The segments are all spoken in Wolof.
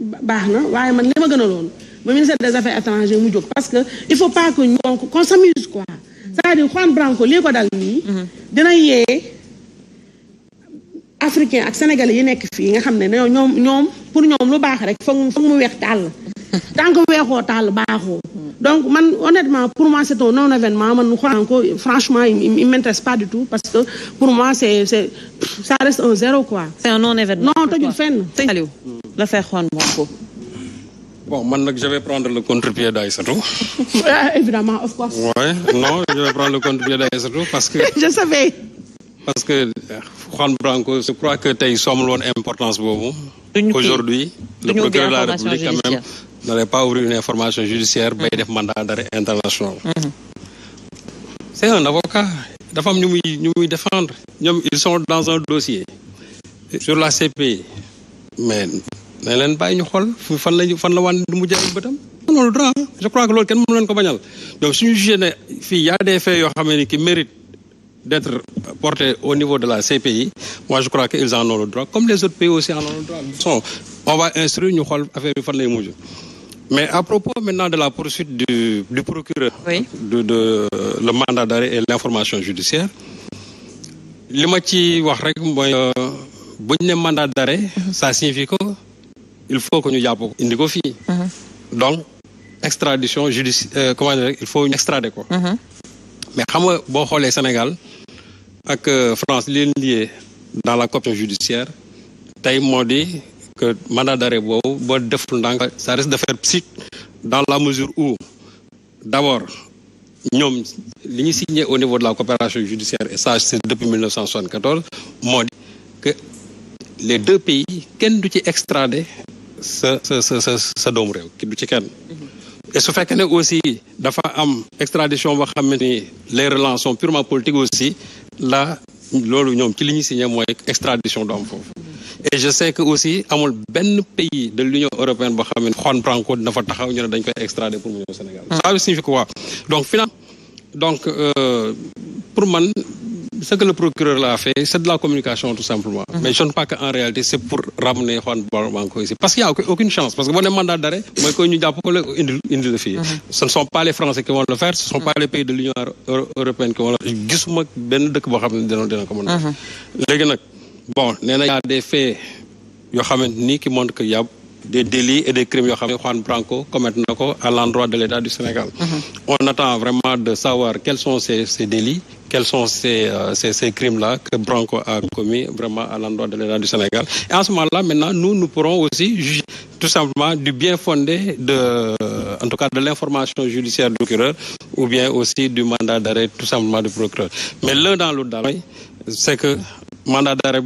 baax na waaye man li ma gën a loon ba ministère des affaires étrangères mu jóg parce que il faut pas que qu'on s'amuse quoi c'est-à-dire Juan Branco lii ko dal nii dina yee africain ak sénégalais yi nekk fii nga xam ne ñoom pour ñoom lu baax rek foog mu weex tàll tant que weexoo tàll baaxoo donc man honnêtement pour moi c'est un non événement man Branco franchement il m'intéresse pas du tout parce que pour moi c'est ça reste un zéro quoi. C'est un non événement. Non tojul fenn. Aliou l'affaire Juan Branco. Bon, maintenant je vais prendre le contre-pied d'Aïssatou. Évidemment, of course. Ouais, non, je vais prendre le contre-pied d'Aïssatou parce que. Je savais. Parce que Juan Branco, je crois que tu as eu importance beaucoup. Aujourd'hui, le procureur de la République, quand même, n'allait pas ouvrir une information judiciaire, mais il a mandat d'arrêt international. C'est un avocat. La femme nous défendre. Ils sont dans un dossier sur la CPI. Mais. ne leen bàyyi ñu xool fan la wan du mu jaay bëtam loolu droit je crois que loolu kenn mënu leen ko bañal donc suñu jugé ne fii y a des faits yoo xam ne qui méritent d'être portés au niveau de la CPI moi je crois que ils en ont le droit comme les autres pays aussi en ont le droit on va instruire ñu xool affaire bi fan lay mujj mais à propos maintenant de la poursuite du procureur de le mandat d'arrêt et l'information judiciaire li ma ci wax rek mooy buñ ne mandat d'arrêt ça signifie que il faut que ñu jàpp ko indi ko fii donc extradition judiciaire comment dire il faut ñu extrader ko mais xam nga boo xoolee Sénégal ak France li leen lié dans la coopération judiciaire tey moo di que mandat d'arrêt boobu boo deful ndànk ça risque de faire psich dans la mesure où d'abord ñoom li ñu signé au niveau de la coopération judiciaire et ça c'est depuis 1974 moo di que les deux pays kenn du ci extrader sa doomu réew ki du ci kenn et su fekkee ne aussi dafa am extradition boo xam ne ni les relations purement politiques aussi là loolu ñoom ci li ñu signé mooy extradition du am foofu et je sais que aussi amul benn pays de l'Union européenne boo xam ne Juan Branco dina fa taxaw ñu ne dañ koy extrader pour mu ñëw Sénégal ça signifie quoi donc pour man ce que le procureur l'a fait, c'est de la communication tout simplement. Mais je ne pense qu'en réalité, c'est pour ramener Juan Branco ici. Parce qu'il n'y a aucune chance. Parce que bon, mandat d'arrêt, ce ne sont pas les Français qui vont le faire, ce ne sont pas les pays de l'Union européenne qui vont le faire. Bon, il y a des faits qui montrent qu'il y a des délits et des crimes que Juan Branco commet à l'endroit de l'État du Sénégal. On attend vraiment de savoir quels sont ces délits, quels sont ces crimes-là que Branco a commis vraiment à l'endroit de l'État du Sénégal. Et en ce moment-là, maintenant, nous pourrons aussi juger tout simplement du bien fondé en tout cas de l'information judiciaire du procureur ou bien aussi du mandat d'arrêt tout simplement du procureur. Mais l'un dans l'autre, c'est que mandat d'arrêt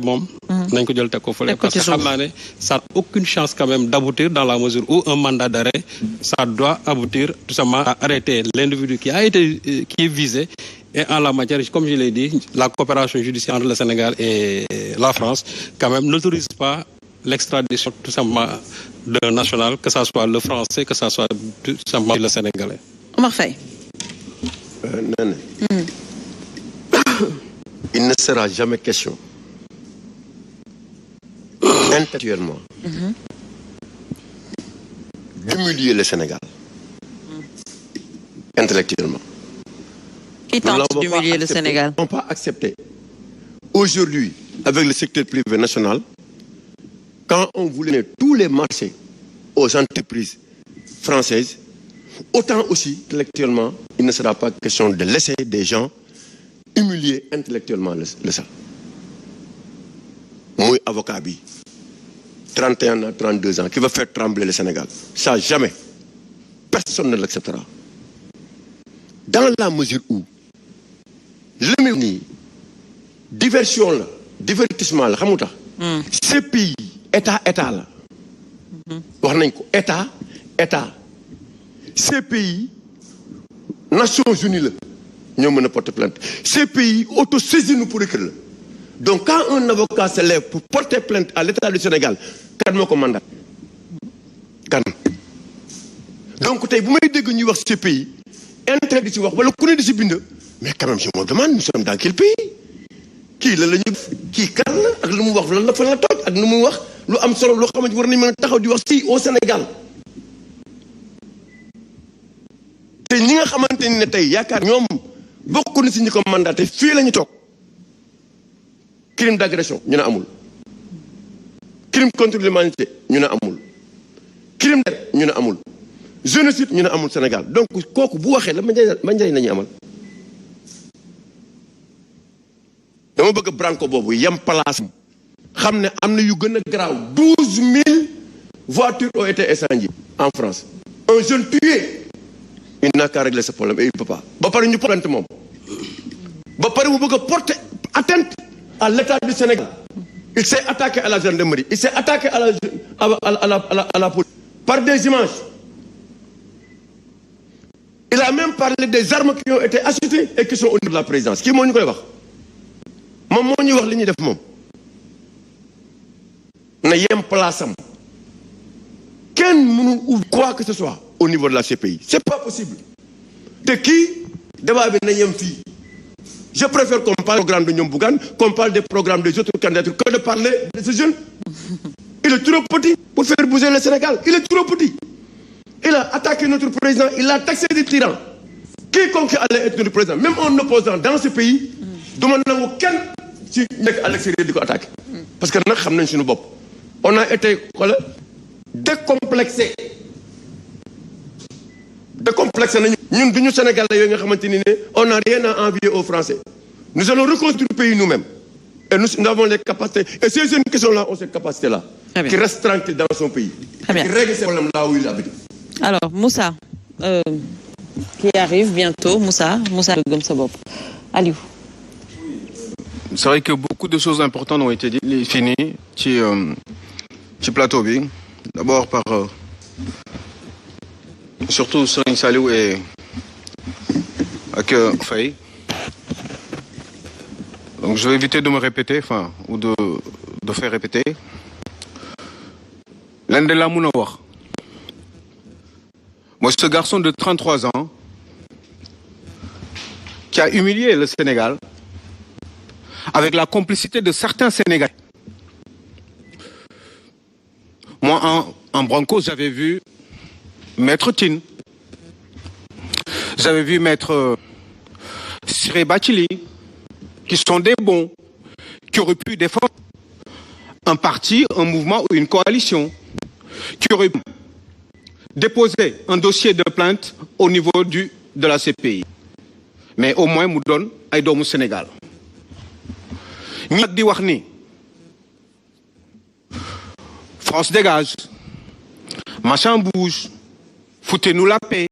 nañ ko jël teg ko fële parce que xam naa ne ça n'a aucune chance quand même d'aboutir dans la mesure où un mandat d'arrêt ça doit aboutir tout simplement à arrêter l'individu qui est visé et en la matière comme je l'ai dit la coopération judiciaire entre le Sénégal et la France quand même n'autorise pas l'extradition tout simplement d'un national que ça soit le français que ça soit tout simplement le sénégalais. Omar Faye. Il ne sera jamais question intellectuellement d'humilier le Sénégal intellectuellement. Qui tente d'humilier le Sénégal? Nous n'avons pas accepté aujourd'hui avec le secteur privé national quand on voulait donner tous les marchés aux entreprises françaises, autant aussi intellectuellement il ne sera pas question de laisser des gens humilier intellectuellement le ça. Moi avocat bi 31 ans 32 ans qui va faire trembler le Sénégal ça jamais personne ne l'acceptera dans la mesure où le ni diversion la divertissement la xamu tax ces pays état la wax nañ ko état ces pays Nations Unies la ñoo mën a porter plainte ces pays autosaisine pour écrire la donc quand un avocat se lève pour porter plainte à l'État du Sénégal kan moo ko mandat kan donc tey bu may dégg ñuy wax ces pays intérêt di ci wax wala ku ne di ci bind mais quand même je me demande nous sommes dans quel pays kii la ñu kii kan la ak lu mu wax lan la fan la toog ak nu mu wax lu am solo loo xamante war nañ mën a taxaw di wax fii au Sénégal te ñi nga xamante ni ne tey yaakaar ñoom bokk na si ñi ko mandaté fii la ñu toog crime d'agression ñu ne amul crime contre l'humanité ñu ne amul crime de ñu ne amul génocide ñu ne amul Sénégal donc kooku bu waxee la ma njëriñ la ñuy amal dama bëgg Branco boobu yem place xam ne am na yu gën a garaaw 12 000 voitures ont été incendiées en France un jeune tué il n'a qu'à régler ce problème et il peut pas ba pare ñu plainte moom ba pare mu bëgg a porter atteinte à l'état du Sénégal il s'est attaqué à la gendarmerie il s'est attaqué à la police par des images il a même parlé des armes qui ont été achetées et qui sont au niveau de la présidence kii moo ñu koy wax moom moo ñuy wax li ñuy def moom na yem place am kenn mënul ouvrir quoi que ce soit au niveau de la CPI c'est pas possible te kii débat bi na yem fii je préfère qu'on parle du programme de Ñoom Bougane qu'on parle des programmes des autres candidatures que de parler de ce jeune il est trop petit pour faire bouger le Sénégal il est trop petit il a attaqué notre président il l'a taxé de tyran quiconque allait être notre président même un opposant dans ce pays du ma nangu kenn ci nekk à l'extérieur di ko attaqué parce que nag xam nañ suñu bopp on a été décomplexé nañu ñun duñu Sénégalais yooyu nga xamante ni ne on n'a rien à envier aux Français nous allons reconstruire le pays nous-mêmes et nous avons les capacités et ces jeunes qui sont là ont cette capacité-là qui restent tranquilles dans son pays qui règlent ces problèmes là où il habite. Alors Moussa qui arrive bientôt Moussa gëm sa bopp Aliou. C'est vrai que beaucoup de choses importantes ont été finies ci plateau bi d'abord par surtout Serigne Saliou et ak Faye donc je vais éviter de me répéter ou de faire répéter l'un de la mun a wax moi ce garçon de 33 ans qui a humilié le Sénégal avec la complicité de certains Sénégalais. Moi, en Branco, j'avais vu Maître Tine, j'avais vu Maître Ciré Bathily, qui sont des bons, qui auraient pu défendre un parti, un mouvement ou une coalition, qui auraient pu déposer un dossier de plainte au niveau de la CPI. Mais au moins, mu doon ay doomu Sénégal. ñi di wax ni France dégage machin bouge foutez-nous la paix